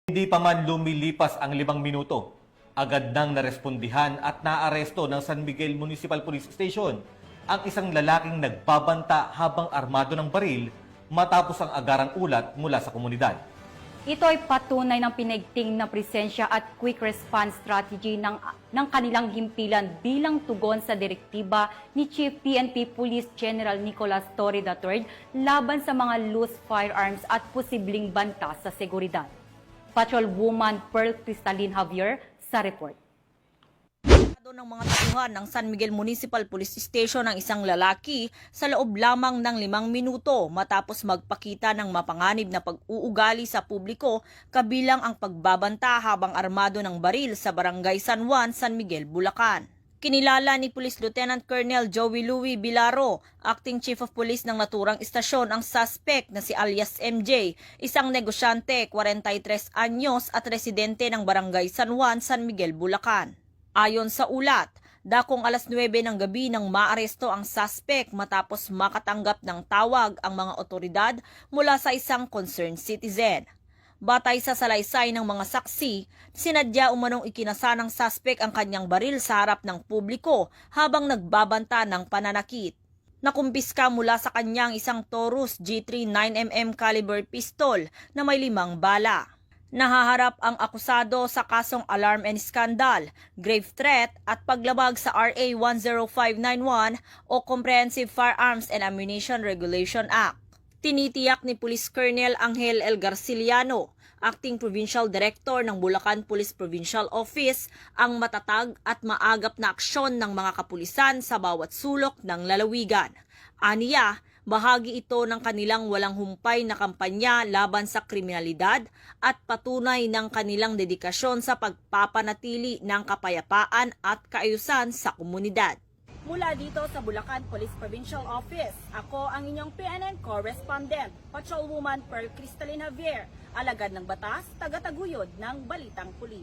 Hindi pa man lumilipas ang 5 minuto, agad nang narespondihan at naaresto ng San Miguel Municipal Police Station ang isang lalaking nagbabanta habang armado ng baril matapos ang agarang ulat mula sa komunidad. Ito ay patunay ng pinigting na presensya at quick response strategy ng kanilang himpilan bilang tugon sa direktiba ni Chief PNP Police General Nicolas Torre III laban sa mga loose firearms at posibleng banta sa seguridad. Patrolwoman Pearl Cristalin Javier sa report. Ng mga tauhan ng San Miguel Municipal Police Station ang isang lalaki sa loob lamang ng 5 minuto matapos magpakita ng mapanganib na pag-uugali sa publiko kabilang ang pagbabanta habang armado ng baril sa Barangay San Juan, San Miguel, Bulacan. Kinilala ni Police Lieutenant Colonel Joey Louie Bilaro, Acting Chief of Police ng naturang istasyon, ang suspect na si alias MJ, isang negosyante, 43 anyos at residente ng Barangay San Juan, San Miguel, Bulacan. Ayon sa ulat, dakong alas 9 ng gabi nang maaresto ang suspect matapos makatanggap ng tawag ang mga otoridad mula sa isang concerned citizen. Batay sa salaysay ng mga saksi, sinadya umanong ikinasa ng suspect ang kanyang baril sa harap ng publiko habang nagbabanta ng pananakit. Nakumpiska mula sa kanyang isang Taurus G3 9mm caliber pistol na may 5 bala. Nahaharap ang akusado sa kasong alarm and scandal, grave threat at paglabag sa RA 10591 o Comprehensive Firearms and Ammunition Regulation Act. Tinitiyak ni Police Colonel Angel L. Garciliano, Acting Provincial Director ng Bulacan Police Provincial Office, ang matatag at maagap na aksyon ng mga kapulisan sa bawat sulok ng lalawigan. Aniya, bahagi ito ng kanilang walang humpay na kampanya laban sa kriminalidad at patunay ng kanilang dedikasyon sa pagpapanatili ng kapayapaan at kaayusan sa komunidad. Mula dito sa Bulacan Police Provincial Office, ako ang inyong PNN correspondent, Patrolwoman Pearl Cristalin Javier, alagad ng batas, taga-taguyod ng Balitang Pulis.